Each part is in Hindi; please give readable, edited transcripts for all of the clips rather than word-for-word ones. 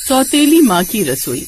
सौतेली माँ की रसोई।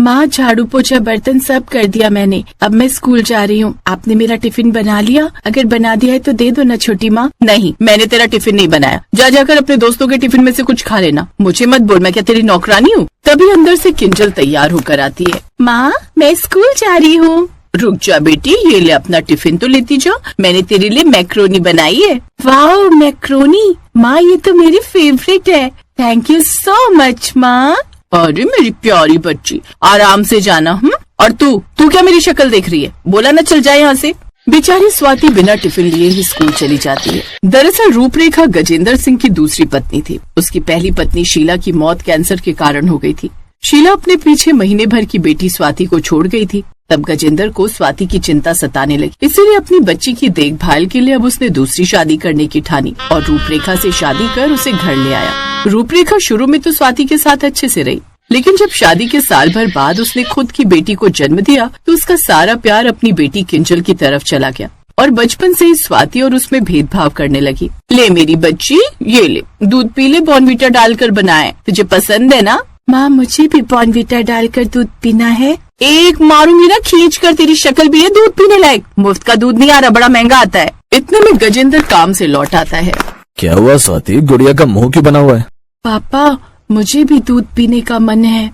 माँ, झाड़ू पोछा बर्तन सब कर दिया मैंने, अब मैं स्कूल जा रही हूँ। आपने मेरा टिफिन बना लिया? अगर बना दिया है तो दे दो ना छोटी माँ। नहीं, मैंने तेरा टिफिन नहीं बनाया। जा जाकर अपने दोस्तों के टिफिन में से कुछ खा लेना। मुझे मत बोल, मैं क्या तेरी नौकरानी हूँ? तभी अंदर से किंजल तैयार होकर आती है। माँ, मैं स्कूल जा रही हूँ। रुक जा बेटी, ये ले अपना टिफिन तो लेती जा। मैंने तेरे लिए मैक्रोनी बनाई है। वाह, मैक्रोनी! माँ, ये तो मेरी फेवरेट है। थैंक यू सो मच माँ। अरे मेरी प्यारी बच्ची, आराम से जाना। और तू क्या मेरी शक्ल देख रही है? बोला ना चल जाए यहाँ से। बेचारी स्वाति बिना टिफिन लिए ही स्कूल चली जाती है। दरअसल रूपरेखा गजेंद्र सिंह की दूसरी पत्नी थी। उसकी पहली पत्नी शीला की मौत कैंसर के कारण हो गई थी। शीला अपने पीछे महीने भर की बेटी स्वाति को छोड़ गई थी। तब गजेंद्र को स्वाति की चिंता सताने लगी, इसीलिए अपनी बच्ची की देखभाल के लिए अब उसने दूसरी शादी करने की ठानी और रूपरेखा से शादी कर उसे घर ले आया। रूपरेखा शुरू में तो स्वाति के साथ अच्छे से रही, लेकिन जब शादी के साल भर बाद उसने खुद की बेटी को जन्म दिया तो उसका सारा प्यार अपनी बेटी किंजल की तरफ चला गया और बचपन से ही स्वाति और उसमें भेदभाव करने लगी। ले मेरी बच्ची, ये ले दूध पी ले, बॉर्नवीटा डालकर बनाए, तुझे पसंद है ना? माँ, मुझे भी बॉर्नवीटा डालकर दूध पीना है। एक मारूंगी ना खींच कर, तेरी शक्ल भी है दूध पीने लायक। मुफ्त का दूध नहीं आ रहा, बड़ा महंगा आता है। इतने में गजेंद्र काम से लौट आता है। क्या हुआ स्वाति, गुड़िया का मुंह क्यों बना हुआ है? पापा, मुझे भी दूध पीने का मन है।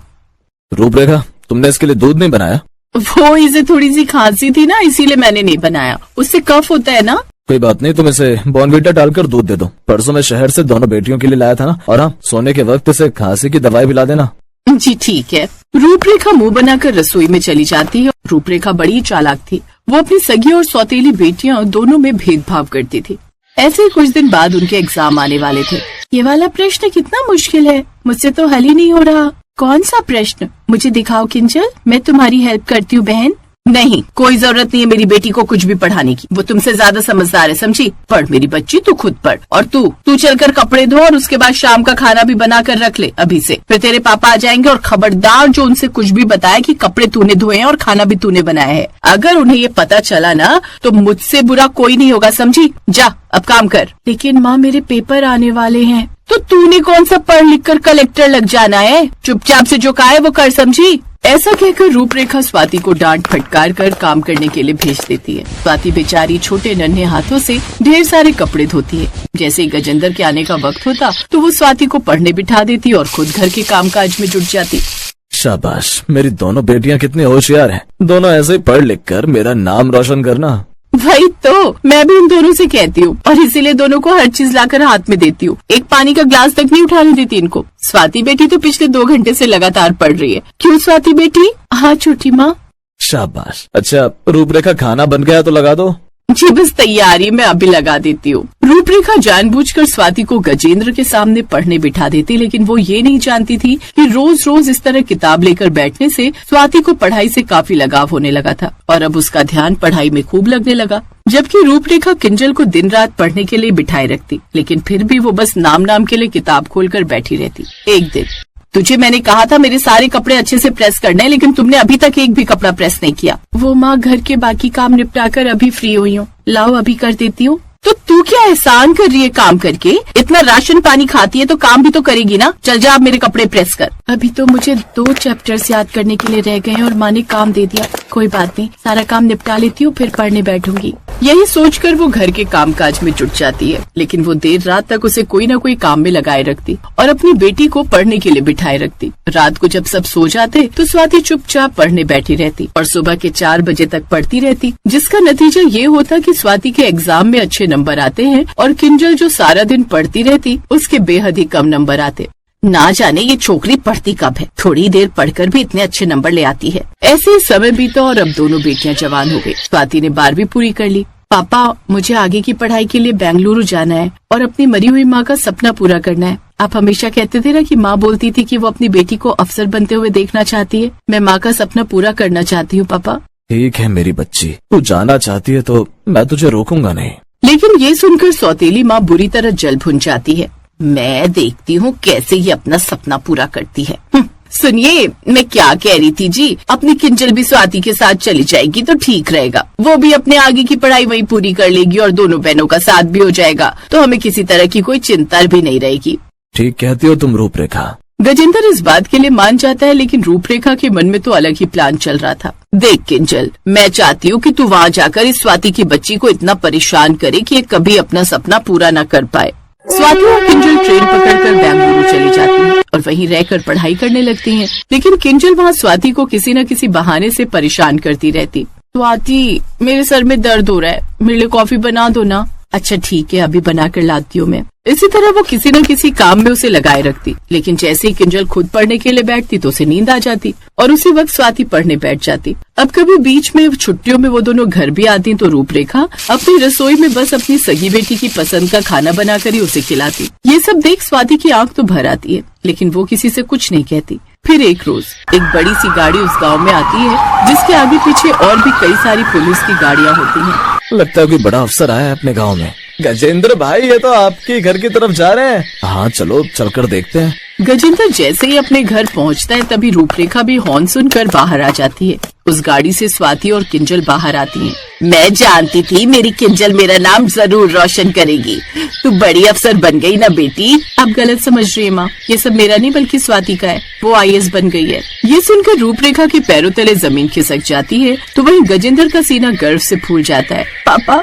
रूपरेखा, तुमने इसके लिए दूध नहीं बनाया? वो इसे थोड़ी सी खांसी थी ना, इसीलिए मैंने नहीं बनाया। उससे कफ होता है ना। कोई बात नहीं, तुम इसे बॉर्नवीटा डालकर दूध दे दो। परसों मैं शहर से दोनों बेटियों के लिए लाया था ना। और हाँ, सोने के वक्त इसे खांसी की दवाई पिला देना। जी ठीक है। रूपरेखा मुंह बनाकर रसोई में चली जाती है। रूपरेखा बड़ी चालाक थी। वो अपनी सगी और सौतेली बेटियां दोनों में भेदभाव करती थी। ऐसे ही कुछ दिन बाद उनके एग्जाम आने वाले थे। ये वाला प्रश्न कितना मुश्किल है, मुझसे तो हल ही नहीं हो रहा। कौन सा प्रश्न? मुझे दिखाओ किंजल, मैं तुम्हारी हेल्प करती हूँ बहन। नहीं, कोई जरूरत नहीं है मेरी बेटी को कुछ भी पढ़ाने की। वो तुमसे ज्यादा समझदार है, समझी? पढ़ मेरी बच्ची, तू खुद पढ़। और तू चलकर कपड़े धो और उसके बाद शाम का खाना भी बना कर रख ले अभी से। फिर तेरे पापा आ जाएंगे और खबरदार जो उनसे कुछ भी बताया कि कपड़े तूने धोए हैं और खाना भी तूने बनाया है, अगर उन्हें ये पता चला ना तो मुझसे बुरा कोई नहीं होगा, समझी? जा अब काम कर। लेकिन माँ, मेरे पेपर आने वाले हैं। तो तूने कौन सा पढ़ लिख कर कलेक्टर लग जाना है? चुपचाप से जो कहा है वो कर, समझी? ऐसा कहकर रूपरेखा स्वाति को डांट फटकार कर काम करने के लिए भेज देती है। स्वाति बेचारी छोटे नन्हे हाथों से ढेर सारे कपड़े धोती है। जैसे ही गजेंद्र के आने का वक्त होता तो वो स्वाति को पढ़ने बिठा देती और खुद घर के कामकाज में जुट जाती। शाबाश, मेरी दोनों बेटियां कितनी होशियार हैं। दोनों ऐसे ही पढ़ लिख कर मेरा नाम रोशन करना। वही तो मैं भी उन दोनों से कहती हूँ और इसीलिए दोनों को हर चीज लाकर हाथ में देती हूँ। एक पानी का ग्लास तक नहीं उठाने देती इनको। स्वाति बेटी तो पिछले 2 घंटे से लगातार पढ़ रही है। क्यों स्वाति बेटी? हाँ छोटी माँ। शाबाश। अच्छा रूपरेखा, खाना बन गया तो लगा दो। जी बस तैयारी में अभी लगा देती हूँ। रूपरेखा जानबूझकर स्वाति को गजेंद्र के सामने पढ़ने बिठा देती, लेकिन वो ये नहीं जानती थी कि रोज रोज इस तरह किताब लेकर बैठने से स्वाति को पढ़ाई से काफी लगाव होने लगा था और अब उसका ध्यान पढ़ाई में खूब लगने लगा। जबकि रूपरेखा किंजल को दिन रात पढ़ने के लिए बिठाए रखती, लेकिन फिर भी वो बस नाम के लिए किताब खोलकर बैठी रहती। एक दिन, तुझे मैंने कहा था मेरे सारे कपड़े अच्छे से प्रेस करने, लेकिन तुमने अभी तक एक भी कपड़ा प्रेस नहीं किया। वो माँ, घर के बाकी काम निपटाकर अभी फ्री हुई हूँ। लाओ अभी कर देती हूँ। तो तू क्या एहसान कर रही है काम करके? इतना राशन पानी खाती है तो काम भी तो करेगी ना। चल जा अब मेरे कपड़े प्रेस कर। अभी तो मुझे 2 चैप्टर्स याद करने के लिए रह गए हैं और माँ ने काम दे दिया। कोई बात नहीं, सारा काम निपटा लेती हूँ, फिर पढ़ने बैठूंगी। यही सोचकर वो घर के कामकाज में जुट जाती है, लेकिन वो देर रात तक उसे कोई न कोई काम में लगाए रखती और अपनी बेटी को पढ़ने के लिए बिठाए रखती। रात को जब सब सो जाते तो स्वाति चुपचाप पढ़ने बैठी रहती और सुबह के 4 बजे तक पढ़ती रहती, जिसका नतीजा ये होता कि स्वाति के एग्जाम में अच्छे नंबर आते हैं और किंजल जो सारा दिन पढ़ती रहती उसके बेहद ही कम नंबर आते। ना जाने ये छोकरी पढ़ती कब है, थोड़ी देर पढ़कर भी इतने अच्छे नंबर ले आती है। ऐसे ही समय बीता और अब दोनों बेटियां जवान हो गई। स्वाति ने 12वीं पूरी कर ली। पापा, मुझे आगे की पढ़ाई के लिए बेंगलुरु जाना है और अपनी मरी हुई माँ का सपना पूरा करना है। आप हमेशा कहते थे ना कि माँ बोलती थी कि वो अपनी बेटी को अफसर बनते हुए देखना चाहती है। मैं माँ का सपना पूरा करना चाहती हूँ पापा। ठीक है मेरी बच्ची, तू जाना चाहती है तो मैं तुझे रोकूंगा नहीं। लेकिन ये सुनकर सौतेली माँ बुरी तरह जल भुन जाती है। मैं देखती हूँ कैसे ये अपना सपना पूरा करती है। सुनिए, मैं क्या कह रही थी जी, अपनी किंजल भी स्वाति के साथ चली जाएगी तो ठीक रहेगा। वो भी अपने आगे की पढ़ाई वही पूरी कर लेगी और दोनों बहनों का साथ भी हो जाएगा, तो हमें किसी तरह की कोई चिंता भी नहीं रहेगी। ठीक कहती हो तुम रूपरेखा। गजेंद्र इस बात के लिए मान जाता है, लेकिन रूपरेखा के मन में तो अलग ही प्लान चल रहा था। देख किंजल, मैं चाहती हूँ कि तू वहाँ जाकर इस स्वाति की बच्ची को इतना परेशान करे कि ये कभी अपना सपना पूरा न कर पाए। स्वाति और किंजल ट्रेन पकड़कर बेंगलुरु चली जाती हैं और वहीं रहकर पढ़ाई करने लगती हैं। लेकिन किंजल वहाँ स्वाति को किसी न किसी बहाने से परेशान करती रहती। स्वाति, मेरे सर में दर्द हो रहा है, मेरे लिए कॉफी बना दो ना। अच्छा ठीक है, अभी बना कर लाती हूँ मैं। इसी तरह वो किसी न किसी काम में उसे लगाए रखती, लेकिन जैसे ही किंजल खुद पढ़ने के लिए बैठती तो उसे नींद आ जाती और उसी वक्त स्वाति पढ़ने बैठ जाती। अब कभी बीच में छुट्टियों में वो दोनों घर भी आती तो रूपरेखा अपनी रसोई में बस अपनी सगी बेटी की पसंद का खाना बनाकर ही उसे खिलाती। ये सब देख स्वाति की आंख तो भर आती है, लेकिन वो किसी से कुछ नहीं कहती। फिर एक रोज एक बड़ी सी गाड़ी उस गाँव में आती है, जिसके आगे पीछे और भी कई सारी पुलिस की गाड़ियाँ होती हैं। लगता है कोई बड़ा अफसर आया है अपने गांव में। गजेंद्र भाई, ये तो आपके घर की तरफ जा रहे हैं। हाँ चलो चलकर देखते हैं। गजेंद्र जैसे ही अपने घर पहुंचता है, तभी रूपरेखा भी हॉर्न सुनकर बाहर आ जाती है। उस गाड़ी से स्वाति और किंजल बाहर आती हैं। मैं जानती थी मेरी किंजल मेरा नाम जरूर रोशन करेगी। तू बड़ी अफसर बन गई ना बेटी। आप गलत समझ रही है माँ, ये सब मेरा नहीं बल्कि स्वाति का है। वो IAS बन गई है। ये सुनकर रूपरेखा के पैरों तले जमीन खिसक जाती है, तो वहीं गजेंद्र का सीना गर्व से फूल जाता है। पापा,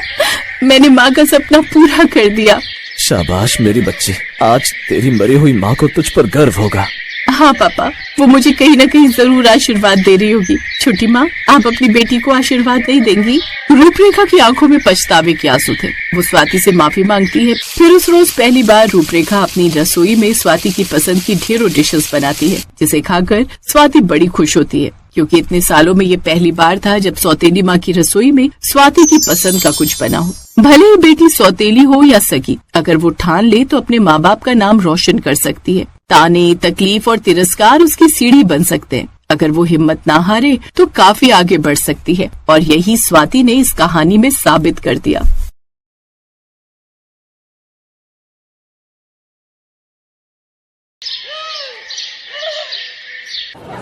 मैंने माँ का सपना पूरा कर दिया। शाबाश मेरी बच्ची, आज तेरी मरी हुई माँ को तुझ पर गर्व होगा। हाँ पापा, वो मुझे कहीं न कहीं जरूर आशीर्वाद दे रही होगी। छोटी माँ, आप अपनी बेटी को आशीर्वाद नहीं देंगी? रूपरेखा की आंखों में पछतावे के आंसू थे। वो स्वाति से माफी मांगती है। फिर उस रोज पहली बार रूपरेखा अपनी रसोई में स्वाति की पसंद की ढेरों डिशेस बनाती है, जिसे खाकर स्वाति बड़ी खुश होती है, क्योंकि इतने सालों में ये पहली बार था जब सौतेली माँ की रसोई में स्वाति की पसंद का कुछ बना हो। भले ही बेटी सौतेली हो या सगी, अगर वो ठान ले तो अपने माँ बाप का नाम रोशन कर सकती है। ताने, तकलीफ और तिरस्कार उसकी सीढ़ी बन सकते हैं। अगर वो हिम्मत ना हारे तो काफी आगे बढ़ सकती है, और यही स्वाति ने इस कहानी में साबित कर दिया।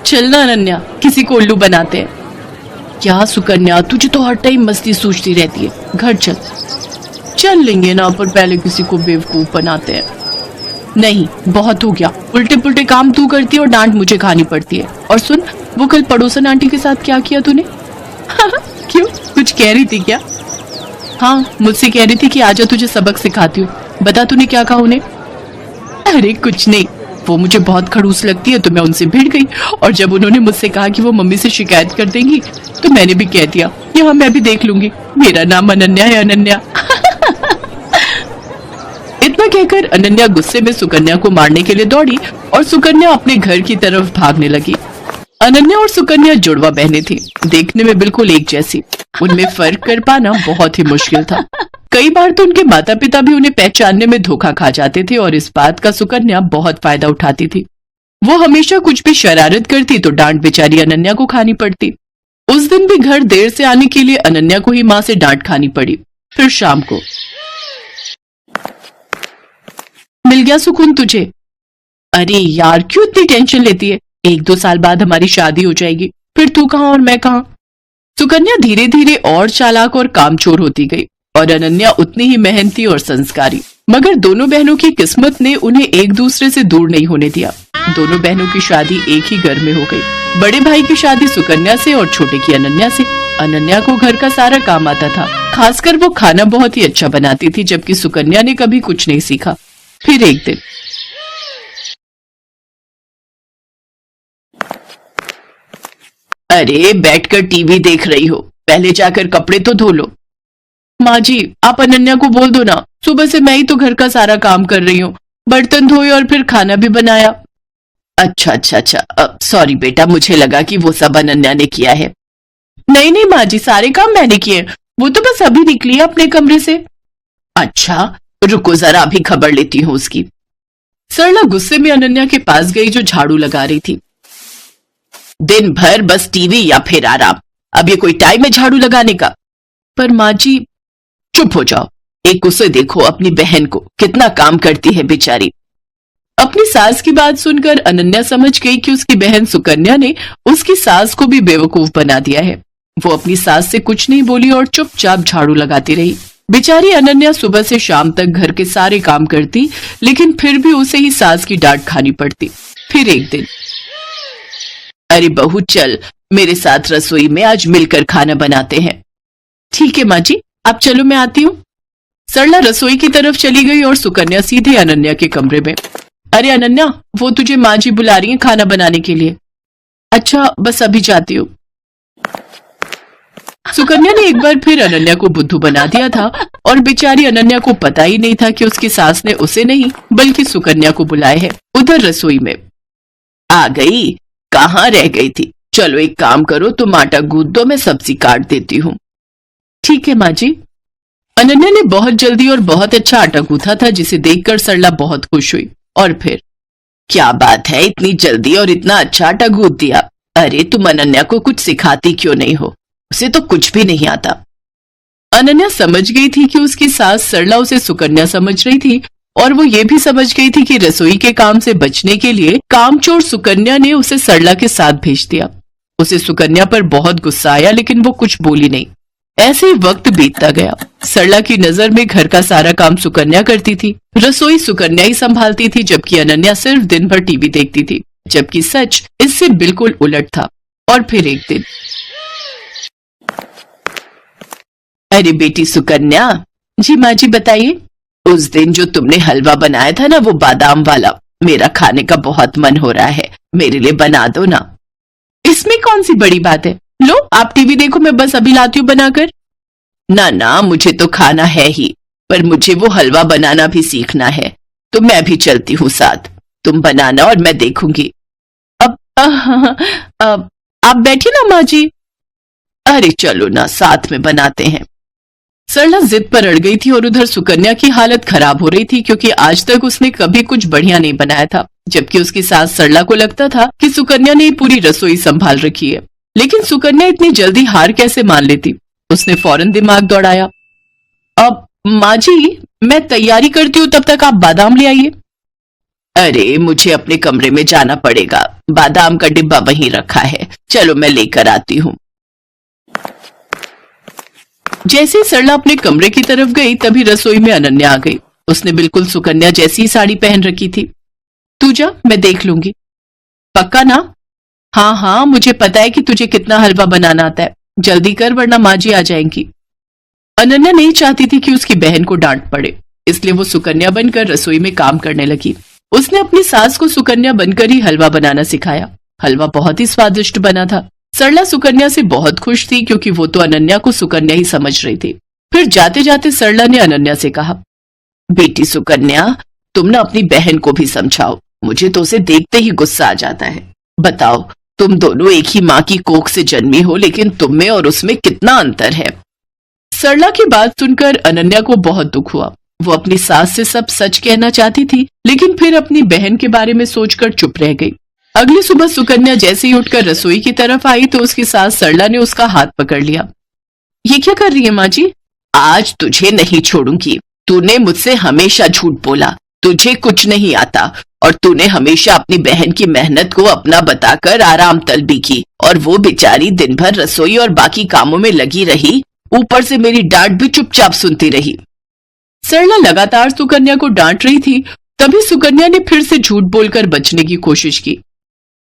चलना अनन्या, किसी को उल्लू बनाते हैं। क्या सुकन्या, तुझे तो हर टाइम मस्ती सूझती रहती है। घर चल। चल लेंगे ना, पर पहले किसी को बेवकूफ बनाते हैं। नहीं, बहुत हो गया। उल्टे पुल्टे काम तू करती है और डांट मुझे खानी पड़ती है। और सुन, वो कल पड़ोसन आंटी के साथ क्या किया तूने? क्यों, कुछ कह रही थी क्या? हाँ, मुझसे कह रही थी कि आजा तुझे सबक सिखाती हूँ। बता तूने क्या कहा उन्हें? अरे कुछ नहीं, वो मुझे बहुत खड़ूस लगती है तो मैं उनसे भिड़ गई, और जब उन्होंने मुझसे कहा कि वो मम्मी से शिकायत कर देंगी तो मैंने भी कह दिया, यहाँ मैं भी देख लूंगी, मेरा नाम अनन्या है, अनन्या। इतना कहकर अनन्या गुस्से में सुकन्या को मारने के लिए दौड़ी और सुकन्या अपने घर की तरफ भागने लगी। अनन्या और सुकन्या जुड़वा बहनें थी, देखने में बिल्कुल एक जैसी। उनमें फर्क कर पाना बहुत ही मुश्किल था। कई बार तो उनके माता पिता भी उन्हें पहचानने में धोखा खा जाते थे, और इस बात का सुकन्या बहुत फायदा उठाती थी। वो हमेशा कुछ भी शरारत करती तो डांट बेचारी अनन्या को खानी पड़ती। उस दिन भी घर देर से आने के लिए अनन्या को ही माँ से डांट खानी पड़ी। फिर शाम को, मिल गया सुकून तुझे? अरे यार, क्यों इतनी टेंशन लेती है? 1-2 साल बाद हमारी शादी हो जाएगी, फिर तू कहाँ और मैं कहाँ। सुकन्या धीरे धीरे और चालाक और कामचोर होती गई, और अनन्या उतनी ही मेहनती और संस्कारी। मगर दोनों बहनों की किस्मत ने उन्हें एक दूसरे से दूर नहीं होने दिया। दोनों बहनों की शादी एक ही घर में हो गई। बड़े भाई की शादी सुकन्या से और छोटे की अनन्या से। अनन्या को घर का सारा काम आता था, खासकर वो खाना बहुत ही अच्छा बनाती थी, जबकि सुकन्या ने कभी कुछ नहीं सीखा। फिर एक दिन, अरे बैठकर टीवी देख रही हो, पहले जाकर कपड़े तो धो लो। माँ जी, आप अनन्या को बोल दो ना, सुबह से मैं ही तो घर का सारा काम कर रही हूँ, बर्तन धोए और फिर खाना भी बनाया। अच्छा, सॉरी बेटा, मुझे लगा कि वो सब अनन्या ने किया है। नहीं माँ जी, सारे काम मैंने किए, वो तो बस अभी निकली है अपने कमरे से। अच्छा, रुको जरा, अभी खबर लेती हूँ उसकी। सरला गुस्से में अनन्या के पास गई जो झाड़ू लगा रही थी। दिन भर बस टीवी या फिर आराम, अब ये कोई टाइम है झाड़ू लगाने का? पर माँ जी। चुप हो जाओ, एक उसे देखो, अपनी बहन को, कितना काम करती है बेचारी। अपनी सास की बात सुनकर अनन्या समझ गई कि उसकी बहन सुकन्या ने उसकी सास को भी बेवकूफ बना दिया है। वो अपनी सास से कुछ नहीं बोली और चुपचाप झाड़ू लगाती रही। बेचारी अनन्या सुबह से शाम तक घर के सारे काम करती, लेकिन फिर भी उसे ही सास की डांट खानी पड़ती। फिर एक दिन, अरे बहू चल मेरे साथ रसोई में, आज मिलकर खाना बनाते हैं। ठीक है माँ जी, आप चलो मैं आती हूँ। सरला रसोई की तरफ चली गई और सुकन्या सीधे अनन्या के कमरे में। अरे अनन्या, वो तुझे माँ जी बुला रही है खाना बनाने के लिए। अच्छा बस अभी जाती हूँ। सुकन्या ने एक बार फिर अनन्या को बुद्धू बना दिया था और बेचारी अनन्या को पता ही नहीं था कि उसकी सास ने उसे नहीं बल्कि सुकन्या को बुलाए है। उधर रसोई में आ गई, कहाँ रह गई थी? चलो एक काम करो, तुम आटा गूंथ दो, मैं सब्जी काट देती हूँ। ठीक है माँ जी। अनन्या ने बहुत जल्दी और बहुत अच्छा आटा गूंथा था, जिसे देखकर सरला बहुत खुश हुई। और फिर, क्या बात है, इतनी जल्दी और इतना अच्छा आटा गूंथ दिया। अरे तुम अनन्या को कुछ सिखाती क्यों नहीं हो? उसे तो कुछ भी नहीं आता। अनन्या समझ गई थी कि उसकी सास सरला उसे सुकन्या समझ रही थी और वो ये भी समझ गई थी कि रसोई के काम से बचने के लिए कामचोर सुकन्या ने उसे सरला के साथ भेज दिया। उसे सुकन्या पर बहुत गुस्सा आया, लेकिन वो कुछ बोली नहीं। ऐसे ही वक्त बीतता गया। सरला की नजर में घर का सारा काम सुकन्या करती थी, रसोई सुकन्या ही संभालती थी, जबकि अनन्या सिर्फ दिन भर टीवी देखती थी, जबकि सच इससे बिल्कुल उलट था। और फिर एक दिन, अरे बेटी सुकन्या। जी माँ जी बताइए। उस दिन जो तुमने हलवा बनाया था ना, वो बादाम वाला, मेरा खाने का बहुत मन हो रहा है, मेरे लिए बना दो ना। इसमें कौन सी बड़ी बात है, लो आप टीवी देखो, मैं बस अभी लाती हूँ बनाकर। ना ना, मुझे तो खाना है ही, पर मुझे वो हलवा बनाना भी सीखना है, तो मैं भी चलती हूँ साथ। तुम बनाना और मैं देखूंगी। अब आप बैठिए ना माँ जी। अरे चलो ना, साथ में बनाते हैं। सरला जिद पर अड़ गई थी और उधर सुकन्या की हालत खराब हो रही थी, क्योंकि आज तक उसने कभी कुछ बढ़िया नहीं बनाया था, जबकि उसकी सास सरला को लगता था कि सुकन्या ने पूरी रसोई संभाल रखी है। लेकिन सुकन्या इतनी जल्दी हार कैसे मान लेती? उसने फौरन दिमाग दौड़ाया। अब माँ जी, मैं तैयारी करती हूँ, तब तक आप बादाम ले आइए। अरे मुझे अपने कमरे में जाना पड़ेगा, बादाम का डिब्बा वहीं रखा है, चलो मैं लेकर आती हूँ। जैसे सरला अपने कमरे की तरफ गई, तभी रसोई में अनन्या आ गई। उसने बिल्कुल सुकन्या जैसी साड़ी पहन रखी थी। तू जा, मैं देख लूंगी। पक्का ना? हाँ हाँ, मुझे पता है कि तुझे कितना हलवा बनाना आता है, जल्दी कर वरना माँ जी आ जाएंगी। अनन्या नहीं चाहती थी कि उसकी बहन को डांट पड़े, इसलिए वो सुकन्या बनकर रसोई में काम करने लगी। उसने अपनी सास को सुकन्या बनकर ही हलवा बनाना सिखाया। हलवा बहुत ही स्वादिष्ट बना था। सरला सुकन्या से बहुत खुश थी, क्योंकि वो तो अनन्या को सुकन्या ही समझ रही थी। फिर जाते जाते सरला ने अनन्या से कहा, बेटी सुकन्या, तुम ना अपनी बहन को भी समझाओ, मुझे तो उसे देखते ही गुस्सा आ जाता है। बताओ, तुम दोनों एक ही माँ की कोख से जन्मी हो, लेकिन तुम में और उसमें कितना अंतर है। सरला की बात सुनकर अनन्या को बहुत दुख हुआ। वो अपनी सास से सब सच कहना चाहती थी, लेकिन फिर अपनी बहन के बारे में सोचकर चुप रह गई। अगली सुबह सुकन्या जैसे ही उठकर रसोई की तरफ आई, तो उसकी सास सरला ने उसका हाथ पकड़ लिया। ये क्या कर रही है माँ जी? आज तुझे नहीं छोड़ूंगी। तूने मुझसे हमेशा झूठ बोला, तुझे कुछ नहीं आता, और तूने हमेशा अपनी बहन की मेहनत को अपना बताकर आराम तलबी की, और वो बेचारी दिन भर रसोई और बाकी कामों में लगी रही, ऊपर से मेरी डांट भी चुपचाप सुनती रही। सरला लगातार सुकन्या को डांट रही थी, तभी सुकन्या ने फिर से झूठ बोलकर बचने की कोशिश की।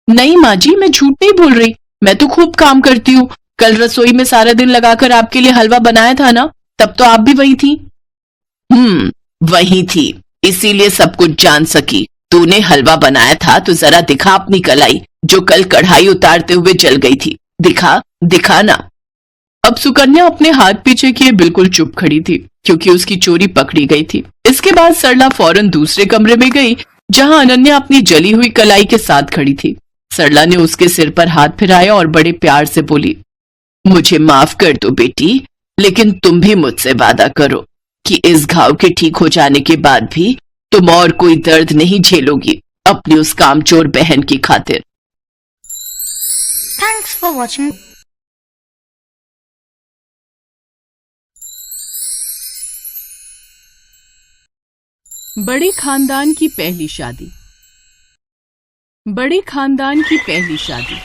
नहीं माँ जी, मैं झूठ नहीं बोल रही, मैं तो खूब काम करती हूँ। कल रसोई में सारा दिन लगाकर आपके लिए हलवा बनाया था ना, तब तो आप भी वही थी। वही थी, इसीलिए सब कुछ जान सकी। तूने हलवा बनाया था तो जरा दिखा अपनी कलाई, जो कल कढ़ाई उतारते हुए जल गई थी। दिखा, दिखा ना। अब सुकन्या अपने हाथ पीछे किए बिल्कुल चुप खड़ी थी, क्योंकि उसकी चोरी पकड़ी गई थी। इसके बाद सरला फौरन दूसरे कमरे में गई, जहां अनन्या अपनी जली हुई कलाई के साथ खड़ी थी। सरला ने उसके सिर पर हाथ फिराया और बड़े प्यार से बोली, मुझे माफ कर दो बेटी, लेकिन तुम भी मुझसे वादा करो कि इस घाव के ठीक हो जाने के बाद भी तुम और कोई दर्द नहीं झेलोगी, अपनी उस कामचोर बहन की खातिर। Thanks for watching. बड़े खानदान की पहली शादी। बड़े खानदान की पहली शादी।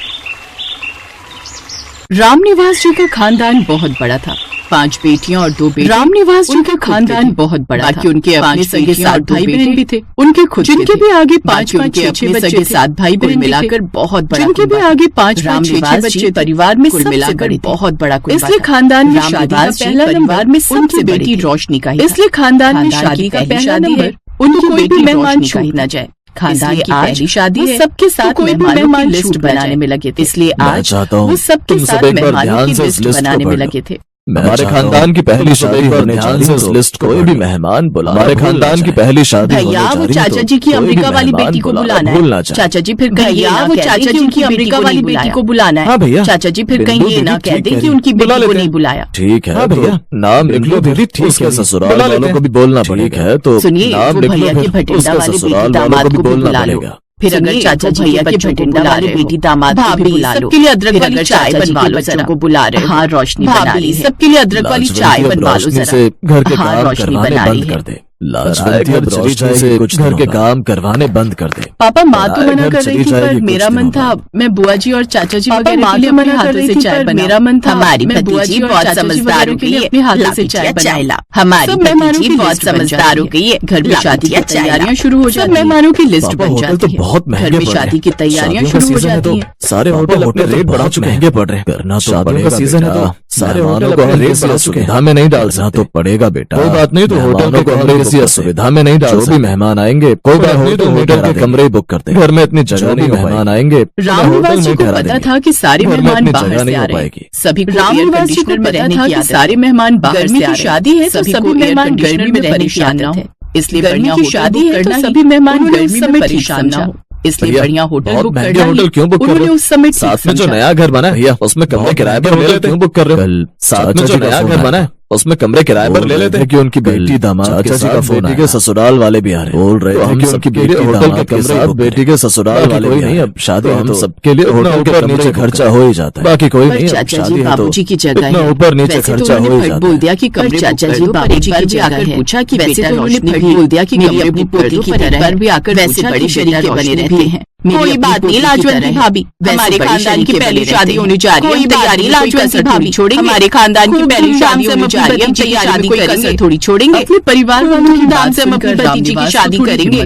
रामनिवास जी का खानदान बहुत बड़ा था। 5 बेटियां और 2 बेटे। रामनिवास जी का खानदान बहुत बड़ा था। उनके अपने सगे 7 भाई बहन भी थे। उनके खुद जिनके भी आगे 5-5 6 बच्चे 7 भाई बहन मिलाकर बहुत बड़ा। जिनके भी आगे 5-5 6 बच्चे परिवार में कुल मिलाकर बहुत बड़ा। इसलिए खानदान में शादी का पहला परिवार में सबसे बेटी रोशनी का। इसलिए खानदान में शादी का पहला नंबर उनकी कोई भी मेहमान छूट न जाए। खानदान की पहली शादी है, सबके साथ कोई भी मेहमान लिस्ट बनाने में लगे थे। इसलिए आज वो सबके साथ मेहमानों की लिस्ट बनाने में लगे थे। हमारे खानदान की पहली शादी होने जा रही है, उस लिस्ट कोई भी मेहमान बुला। हमारे खानदान की पहली शादी भैया वो चाचा जी की अमेरिका वाली बेटी को बुलाना है। चाचा जी फिर भैया वो चाचा जी की अमेरिका वाली बेटी को बुलाना है। हाँ भैया। चाचा जी फिर कहीं ये ना कह दें कि उनकी बेटी को नहीं बुलाया। ठीक है भैया, नाम लिख लो दीदी। ठीक है, ससुराल वालों को भी बोलना पड़ेगा है तो सुनिए, वो भैया की भटिंडा वाली बेटी दामाद को भी बुला लो। फिर अगर चाचा जी भैया के भटिंडा वाली बेटी दामाद को भी बुला लो। सबके लिए अदरक वाली चाय बनवा लो जरा। को बुला रहे। हाँ रोशनी बना रही है। सबके लिए अदरक वाली चाय बनवा लो जरा। घर के हाँ काम रोशनी करवाने बना रही बंद है। कर दे। रोशनी से कुछ घर के काम करवाने बंद कर दे। पापा माँ तो मना कर रही थी पर मेरा मन था मैं बुआ जी और चाचा जी वगैरह के लिए अपने हाथों से चाय बना। मेरा मन था हमारी भतीजी बहुत समझदारों के लिए अपने हाथों से चाय बना। हमारी भतीजी बहुत समझदार हो गई है। घर में शादी की तैयारियां शुरू हो जाती हैं। मेहमानों की लिस्ट बन जाती है। बहुत घर में शादी की तैयारियां शुरू हो जाती हैं। सारे होटल अपने रेट बढ़ा चुके महंगे पड़ रहे हैं। करना तो शादियों का सीजन है तो सारे होटल को हम रेट बढ़ा सुविधा में नहीं डाल सकते। तो पड़ेगा बेटा, कोई बात नहीं। तो होटल को हम किसी असुविधा में नहीं डाल। जो भी मेहमान आएंगे कोई बात नहीं, तो होटल के कमरे बुक करते हैं। घर में इतनी जगह नहीं, मेहमान आएंगे। रामनिवास जी को पता था कि सारे मेहमान बाहर से आ रहे हैं। सभी रामनिवास जी को पता था कि सारे मेहमान बाहर से आ रहे हैं। शादी है तो सभी मेहमान गर्मी में परेशान न हो। इसलिए बढ़िया की शादी है तो सभी मेहमान गर्मी में परेशान न हो। इसलिए बढ़िया होटल बुक करना। होटल क्यों बुक कर रहे हो? उस समय साथ में जो नया घर बना है भैया उसमें कमरे किराए पर ले लेते। क्यों बुक कर रहे हो? साथ में जो नया घर बना है उसमें कमरे किराए पर ले लेते हैं कि उनकी बेटी दामाद चाचा जी का बेटी के ससुराल वाले भी आ रहे बोल रहे हैं कि उनकी बेटी होटल के कमरे बेटी के ससुराल वाले भी नहीं। अब शादी हम सबके लिए होटल के नीचे खर्चा हो ही जाता है। बाकी कोई नहीं। चाचा जी बाबूजी की जगह है। ऊपर नीचे खर्चा हो ही जाता है। बोल दिया कि कमरे चाचा जी बाबूजी की जगह है। पूछा कि बेटा रोशनी भी बोल दिया कि मेरी अपनी पोती की तरह भी आकर वैसे बड़ी शरीके बने रहते हैं। कोई बात नहीं लाजवंती भाभी, हमारे खानदान की पहली शादी होने जा रही है। तैयारी लाजवंती भाभी छोड़ेंगे। हमारे खानदान की पहली शादी होने जा रही है। तैयारी कोई कसर थोड़ी छोड़ेंगे। अपने परिवार वालों की दाम से हम अपनी भतीजी की शादी करेंगे।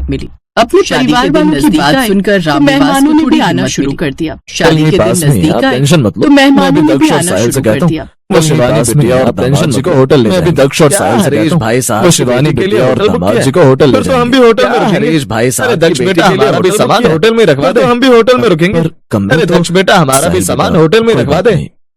अपने परिवार वालों की बात सुनकर मेहमानों ने भी आना शुरू कर दिया। शादी के दिन नजदीक आए तो मेहमानों ने भी आना शुरू कर दिया। वो शिवानी बिटिया और टेंशन जी को होटल ले अभी दक्ष और साहिल से हरीश भाई साहब वो शिवानी बिटिया और दामाद जी को होटल ले। तो हम भी होटल में हरीश भाई साहब दक्ष बेटा हमारा भी सामान होटल में रखवा दे। हम भी होटल में रुकेंगे। अरे दक्ष बेटा हमारा भी सामान होटल में रखवा दे।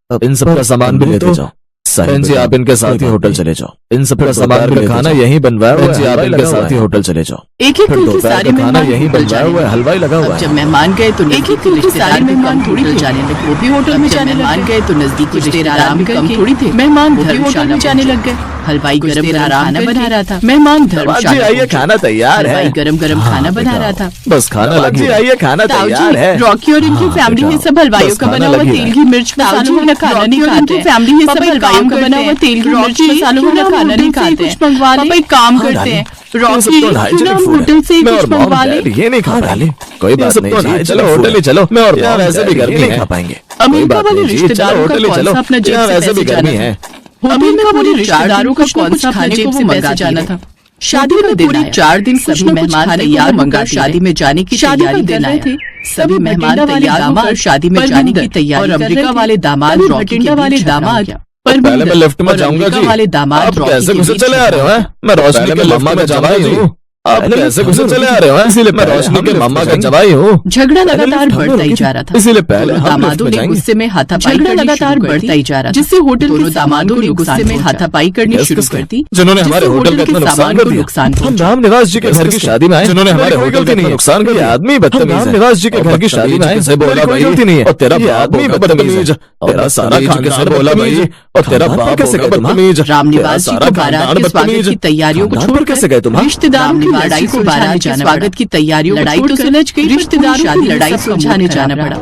इन सब का सामान भी लेते जाओ। साहिल जी आप इनके साथ ही होटल चले जाओ। इन सब का सामान का खाना यहीं बनवाया हुआ है। आप इनके साथ ही होटल चले जाओ। एक एक के सारे खाना यहीं बनवाया हुआ है। हलवाई लगा हुआ है। जब मेहमान गए तो एक एक के सारे मेहमान थोड़ी जाने लगे। वो भी होटल में जाने मेहमान गए तो नजदीकी रिश्तेदार भी कम थोड़ी थे। मेहमान होटल में जाने लग गए। हलवाई गरम गरम खाना बना रहा था। मेहमान धर्मशाला आइए खाना तैयार है। गरम गरम खाना बना रहा था। बस खाना लगी आइए खाना तैयार है। रॉकी और इनकी फैमिली में सब हलवाइयों का बना हुआ तेल की मिर्च मसालों वाला खाना नहीं खाते। फैमिली में सब हलवाइयों का बना हुआ तेल की मिर्च मसालों वाला खाना नहीं खाते। कुछ मंगवा ले काम करते हैं। रॉकी होटल से कुछ मंगवा ले। ये नहीं खा पाएंगे कोई बात नहीं। चलो होटल ही चलो। मैं और वैसे भी गर्मी नहीं खा पाएंगे। अमेरिका वाले रिश्तेदारों का कौन सा अपना जेब से वैसे भी गर्मी है। अमेरिका वाले रिश्तेदारों का कौन सा अपने जेब से मंगा जाना था। शादी का पूरे 4 दिन सभी मेहमान तैयार मंगा शादी में जाने की तैयारी कर रहे थे। सभी मेहमान तैयार होकर शादी में जाने की तैयारी और अमेरिका वाले दामाद रॉकी वाले दामाद पहले मैं लिफ्ट में जाऊंगा जी। वाले दामाद आप कैसे घुसे चले आ रहे हो? मैं रोशनी के मम्मा में जवाई हूँ। आप कैसे घुसे चले आ रहे हो? इसीलिए मैं रोशनी के मम्मा का जवाई हूँ। झगड़ा लगातार बढ़ता ही जा रहा था। इसीलिए पहले दामादों ने गुस्से में हाथापाई लगातार बढ़ता ही जा रहा था। जिससे होटल के दामादों ने गुस्से में हाथापाई करनी शुरू कर दी। जिन्होंने हमारे होटल का इतना नुकसान कर दिया। हम रामनिवास जी के घर की शादी में आए। जिन्होंने हमारे होटल का नुकसान कर दिया। आदमी बदतमीज है। रामनिवास जी के घर की शादी में आए। बोला भाई नहीं है। और तेरा आदमी बदतमीज है। तेरा सारा खानदान बोला भाई। और तेरा बाप कैसे बदतमीज। रामनिवास जी को बारात के स्वागत की तैयारियों को छोड़ कैसे गए तुम? रिश्तेदारों की लड़ाई को बारात स्वागत की तैयारियों लड़ाई तो सुलझ गई। रिश्तेदारों की लड़ाई सुलझाने जाना पड़ा।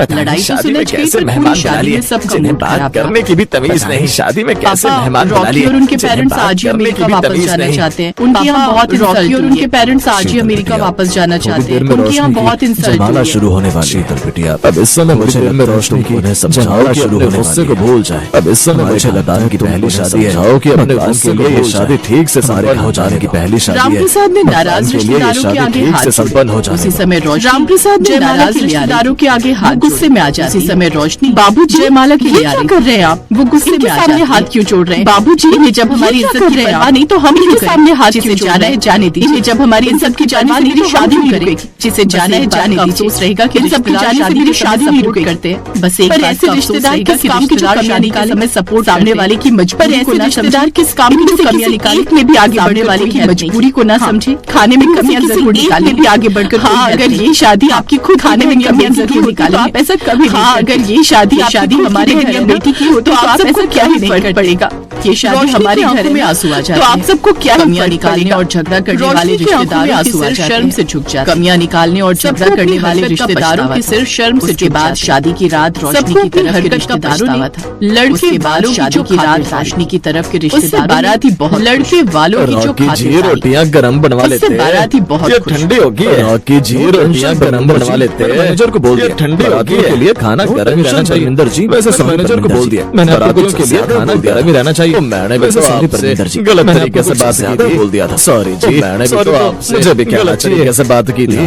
लड़ाई तो शादी सुलझ में गई, कैसे पर मेहमान पूरी बुला शादी लिए, में सबका जिन्हें मूड बात खराब करने की भी तमीज नहीं, शादी में कैसे मेहमान बुला लिए, और उनके जिन्हें पेरेंट्स बात आज ही करने अमेरिका की भी वापस तमीज जाना नहीं। चाहते हैं। उनके यहाँ बहुत रॉकी और उनके पेरेंट्स आज ही अमेरिका वापस जाना चाहते हैं। उनके यहाँ बहुत इंसल्ट जमाना हुई है। शुरू होने वाली है बिटिया। अब इस समय मुझे में रोशनी की उन्हें समझाओ कि अपने गुस्से को भूल जाए। अब इस समय मुझे लगता है कि पहली शादी है, कि अपने गुस्से के लिए शादी ठीक से सारे हो जाने की पहली शादी है। रामप्रसाद ने नाराज रिश्तेदारों के आगे हाथ संपन्न हो जाए। उसी समय रोशनी रामप्रसाद ने नाराज रिश्तेदारों के आगे हाथ गुस्से में आ जाती। उसी समय रोशनी बाबूजी जयमाला के लिए क्या कर रहे हैं आप? वो गुस्से में सामने हाथ क्यों जोड़ रहे हैं? बाबूजी ने जब हमारी इज्जत की परवाह नहीं तो हम इनके सामने हाथ जिसे जाना है जाने दीजिए। जब हमारी इज्जत की जाने से मेरी शादी नहीं रुकेगी, जिसे जाना है जाने दीजिए। रहेगा कि इन सबकी जाने से मेरी शादी नहीं रुकेगी करते हैं। बस एक ऐसे रिश्तेदार किस काम की जो कमियां निकाले समय सपोर्ट सामने वाले की मजबूरी को ना रिश्तेदार किस काम की जो कमियां निकाले में भी आगे बढ़ने वाले की मजबूरी को ना समझे। खाने में कमियां जरूर निकालने भी आगे बढ़कर हाँ अगर ये शादी आपकी खुद खाने में कमियां जरूर निकाले आप ऐसा कभी हाँ अगर ये शादी हमारे घर या बेटी की हो तो आप सबको क्या ही फर्क पड़ेगा। ये शादी हमारे घर में आंसू आ जाते हैं तो आप सबको क्या कमियां निकालने और झगड़ा करने वाले रिश्तेदारों के सिर शर्म से झुक जाते हैं। कमियां निकालने और झगड़ा करने वाले रिश्तेदारों के सिर शर्म से के बाद शादी की रात रोशनी की तरफ के रिश्तेदारों ने लड़के वालों शादी की रात रोशनी की तरफ के रिश्तेदार बाराती बहुत लड़के वालों की जो खाते रोटियां गरम बनवा लेते हैं। बाराती बहुत ठंडी होगी। रॉकी जी रोटियां गरम बनवा लेते हैं। मैनेजर को बोल दिया ठंडी होगी के लिए खाना गरम ही रहना चाहिए। परमिंदर जी वैसे मैनेजर को बोल दिया मैंने बारातियों के लिए खाना गरम ही रहना चाहिए। मैंने भी परमिंदर जी गलत तरीके से बात की थी बोल दिया था। सॉरी जी मैंने भी तो आपसे मुझे भी कहना चाहिए कैसे बात की थी।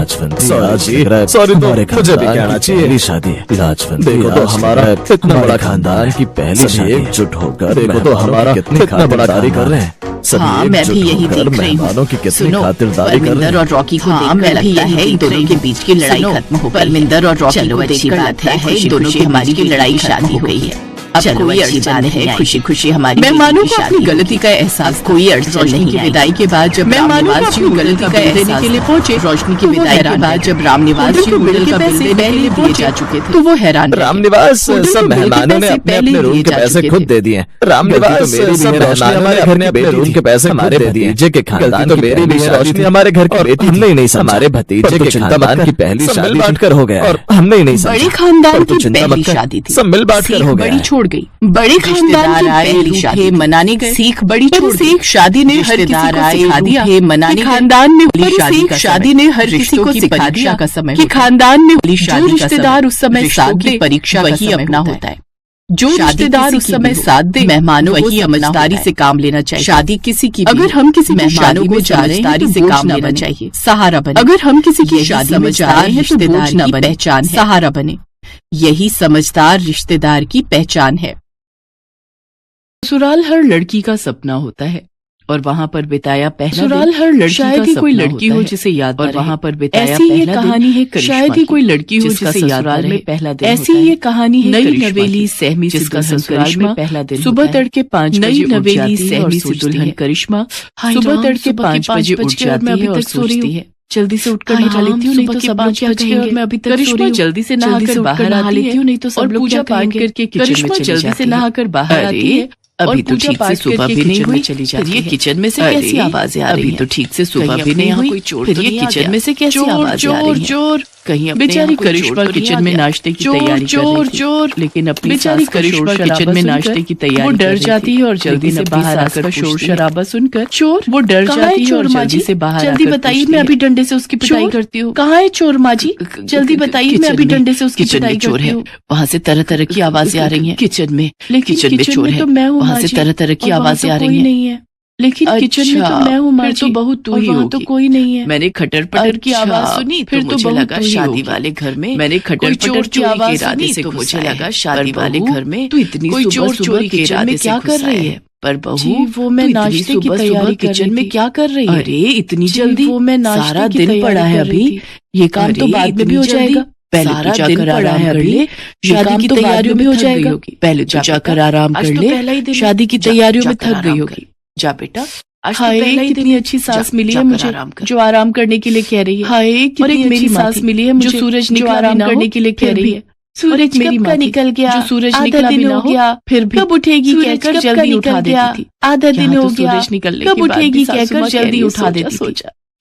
सॉरी मुझे भी कहना चाहिए। पहली शादी है लाजवंत। देखो तो हमारा इतना बड़ा खानदान की पहली शादी एकजुट होकर देखो तो हमारा कितनी खातिरदारी कर रहे हैं। हाँ मैं भी यही देख रही हूँ। की कितनी खातिरदारी कर रहे हैं। और रॉकी को देखकर लगता है इन दोनों के बीच की लड़ाई खत्म हो गई। परमिंदर और रॉकी को देखकर लगता है इन दोनों की हमारी की लड़ाई शादी हो गई है। चलो कोई अड़चन नहीं है। खुशी खुशी हमारी मेहमानों को अपनी गलती का एहसास कोई अड़चन नहीं की विदाई के बाद जब मेहमानों जी गलती का एहसास के लिए पहुंचे रोशनी की विदाई के बाद जब रामनिवास जी होटल का पैसे पहले दिए जा चुके थे तो वो हैरान रामनिवास सब मेहमानों ने अपने अपने रूम के पैसे खुद दे दिए। रामनिवास सब हमारे घर ने अपने रूम के पैसे हमारे भतीजे के खानदान तो मेरी भी रोशनी हमारे घर की बेटी हमने ही नहीं हमारे भतीजे के खानदान की पहली शादी बांट कर हो गया और हमने ही नहीं बड़े खानदान की पहली शादी थी। सब मिल बांट कर हो गया। गई बड़े खानदान की पहली शादी मनाने गए। सीख बड़ी सीख शादी ने हर किसी को सिखा दिया मनाने खानदान में शादी ने हर किसी को सिखा दिया का समय कि खानदान में जो रिश्तेदार उस समय साथ दे परीक्षा वही अपना होता है। जो रिश्तेदार उस समय साथ दे मेहमानों को समझदारी से काम लेना चाहिए। शादी किसी की अगर हम किसी मेहमानों को समझदारी से काम लेना चाहिए सहारा बने। अगर हम किसी की शादी में जा रहे हैं तो बोझ न बने पहचान सहारा बने। यही समझदार रिश्तेदार की पहचान है। ससुराल हर लड़की का सपना होता है और वहाँ पर बिताया पहला ससुराल हर लड़की शायद ही कोई लड़की हो जिसे याद और वहाँ पर बिताया ऐसी ये कहानी है। शायद ही कोई लड़की हो जिसे याद में पहला दिन ऐसी ये कहानी है। नई नवेली सहमी जिसका ससुराल में पहला दिन सुबह तड़के 5 बजे नवेली सहमी से दुल्हन करिश्मा सुबह तड़के 5 बजे उठ जाती है और सोचती है जल्दी से उठकर नहा लेती हूँ नहीं तो सब लोग क्या कहेंगे। मैं अभी तक करिश्मा जल्दी से नहाकर बाहर आती है नहीं तो सब लोग पूजा पाठ करके किचन में जल्दी से नहाकर बाहर आती है। अभी तो ठीक से सुबह भी नहीं हुई चली जाती है। किचन में से कैसी आवाजें आ रही हैं? अभी तो ठीक से सुबह भी नहीं हुई फिर ये किचन में से कैसी आवाजें आ रही हैं? कहीं बेचारी करिश्मा किचन में नाश्ते की तैयारी कर रही थी लेकिन अपनी बेचारी करिश्मा किचन में नाश्ते की तैयारी वो डर जाती है और जल्दी से बाहर आकर शोर शराबा सुनकर चोर वो डर जाती है और जल्दी से बाहर जल्दी बताइए मैं अभी डंडे से उसकी पिटाई करती हूँ। कहाँ है चोर माँ जी? जल्दी बताइए मैं अभी डंडे से उसकी पिटाई करती हूँ। वहाँ से तरह तरह की आवाजें आ रही हैं किचन में। लेकिन किचन में चोर है वहाँ से तरह तरह की आवाजें आ रही हैं लेकिन किचन में तो मैं हूँ माँ जी। तो बहुत तू ही होगी। तो कोई नहीं है। मैंने खटर पटर की आवाज सुनी फिर तो मुझे लगा शादी वाले घर में मैंने खटर पटर की आवाज सुनी तो मुझे लगा शादी वाले घर में तू इतनी कोई चोर चोरी के इरादे क्या कर रही है? पर बहू वो मैं नाश्ते की तैयारी किचन में क्या कर रही है? अरे इतनी जल्दी वो मैं सारा दिन पड़ा है अभी ये काम तो बाद में भी हो जाएगा। पहले पूजा कर आराम कर ले शादी की तैयारियों में हो जाएगा। पहले पूजा कर आराम कर ले शादी की तैयारियों में थक गई होगी। जा बेटा हाय कितनी अच्छी सास मिली है मुझे जो आराम करने के लिए कह रही है। हाय कितनी मेरी सास मिली है मुझे जो सूरज निकला आराम करने के लिए कह रही है। सूरज मेरी माँ निकल गया जो सूरज निकला भी ना हो फिर भी कब उठेगी कहकर जल्दी उठा देती थी। आधा दिन हो गया सूरज निकलने कब उठेगी कहकर जल्दी उठा देती थी।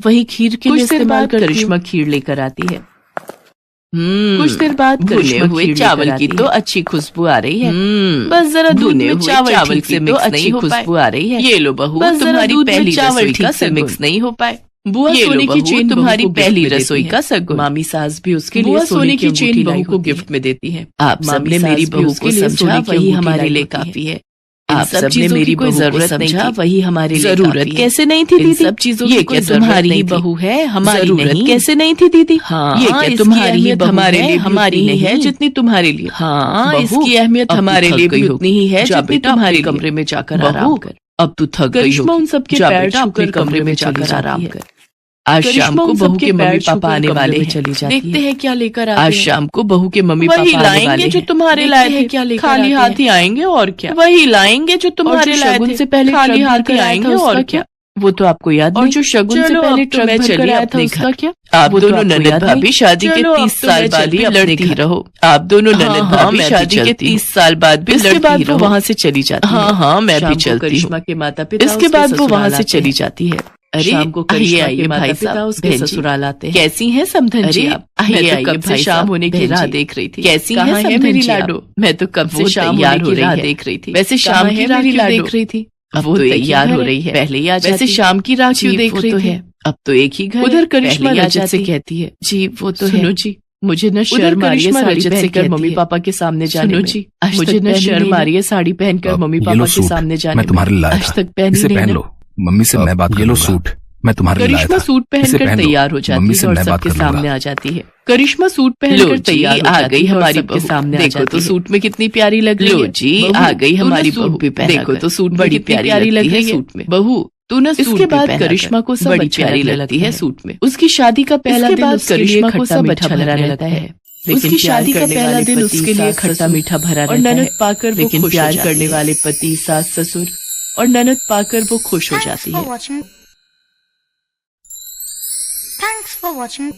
वही खीर के लिए इस्तेमाल करती हूँ। करिश्मा खीर लेकर आती है। कुछ देर बाद भुने हुए चावल की तो अच्छी खुशबू आ रही है। बस जरा दूध में चावल ठीक से मिक्स नहीं हो पाए। खुशबू आ रही है। ये लो बहू, बस जरा तुम्हारी दूध में पहली चावल रसोई ठीक का से मिक्स नहीं हो पाए। बुआ ये लो सोने की बहू, चेन तुम्हारी बहू को पहली गिफ्ट में रसोई देती का है। सगुन। मामी सास भी उसके लिए बुआ सोने की चेन बहू को गिफ्ट गिफ्ट में देती है। आप सबने मेरी बहू को समझा, वही हमारे लिए काफी है। आप सबने मेरी कोई बहू को जरूरत नहीं समझा, थी। वही हमारे लिए जरूरत काफी है। कैसे नहीं थी इन दीदी? सब चीजों ये की क्या कोई जरूरत तुम्हारी नहीं ही थी। बहू है, हमारी जरूरत नहीं? कैसे नहीं थी दीदी? हाँ, ये क्या इसकी तुम्हारी ही अहमियत बहू हमारे है, लिए हमारी उतनी नहीं है जितनी तुम्हारे लिए। हाँ, बहू, इसकी अहमियत अब तू हमारे थक लिए गई भी होगी। उतनी ही है जा जितनी बेटा, तुम्हारे अपने लिए। कमरे में जाकर बहू, आराम कर। अब तू थक गई करिश्मा होगी। उन सबके जा पैर बेटा, अपने छूकर कमरे में जाकर चली आराम जाती कर। है। आज शाम को बहू के मम्मी पापा आने वाले हैं। चली जाती देखते हैं क्या लेकर आते आज हैं। शाम को बहू के मम्मी पापा आने वाले लाएंगे जो हैं। तुम्हारे लाए थे, क्या लेकर खाली आते हाथ हैं। ही आएंगे और क्या। वही लाएंगे जो तुम्हारे और जो लाए शगुन थे, से पहले खाली ट्रक हाथ भरकर ही आया आएंगे था, और उसका क्या। वो तो आपको याद और नहीं। जो शगुन से चलो, पहले अब तो ट्रक मैं भरकर चली आया था, अपने उसका घर। क्या। आप वो तो दोनों आपको ननद याद भाभी नहीं। शादी के चलो, अब 30 तो साल मैं बाद चलती भी अपने लड़ती ही घर। रहो। आप दोनों हाँ, ननद हाँ, भाभी मैं भी शादी के चलती 30 साल बाद भी इसके लड़ती बाद ही वो रहो। वहाँ से चली जाती है। हाँ हाँ, मैं शाम भी को चलती करिश्मा हूँ। के माता पिता इसके उसके बाद वो वहाँ से ससुराल चली आते हैं। जाती है। अरे शाम को आइए करिश्मा आइए के माता भाई पिता साहब, उसके बहन जी। ससुराल आते हैं। कैसी हैं समधन जी अरे, आप? आइए, मैं तो आइए कब से भाई शाम साहब, होने की बहन राह जी। देख रही थी। कैसी कहाँ हैं है समधन मेरी जी आप? लाडो? मैं तो कब से वो शाम तैयार होने की राह है। देख रही थी। वैसे कहाँ शाम है की राह मेरी क्यों लाडो? देख रही थी। अब वो तो एक ही तैयार घर हो है। रही है। पहले ही आ वैसे जाती। शाम की राह क्यों जी, देख वो रही तो थी। है। अब तो एक ही घर उधर है। करिश्मा पहले ही आ रजत से जाती। कहती है। जी वो तो सुनो है। जी, मुझे न उधर शर्म आ रही है करिश्मा साड़ी रजत से पहनकर कहती मम्मी है। पापा के सामने जाने सुनो में। जी, आज मुझे तक न पहनी शर्म नहीं आ ना। रही है साड़ी पहनकर मम्मी ये पापा लो के सूट, सामने जाने मैं तुम्हारे लिए लाया आज था। तक पहनी इसे नहीं पहन ना। लो। मम्मी से मैं बात ये लो करूंगा। सूट। मैं तुम्हारे लिए लाया करिश्मा था। सूट इसे पहनकर पहन लो। तैयार हो मम्मी जाती से है और मैं बात सबके कर लूंगा। सामने आ जाती है। करिश्मा सूट लो पहनकर जी, तैयार हो आ जाती गई है और हमारी सबके बहू। सामने आ देखो जाती तो है। सूट में कितनी प्यारी लग रही लो है। जी, बहू, आ गई तू न हमारी सूट बहू। भी पहना देखो कर। तो सूट में बड़ी कितनी प्यारी प्यारी लगती लग है रही है सूट में। बहू, तू न सूट इसके भी बाद पहना करिश्मा कर। को सब बड़ी अच्छा प्यारी लगने लगती लगता है है। सूट में। उसकी शादी का पहला इसके दिन बाद उसके लिए करिश्मा को खट्टा सब मीठा अच्छा भरा लगने रहता लगता है। है। उसकी शादी का पहला दिन उसके लिए खट्टा मीठा भरा और रहता है। ननद पाकर वो लेकिन खुश हो प्यार जाती करने है। वाले पति, सास, ससुर और ननद पाकर वो खुश हो जाती है। Thanks for watching.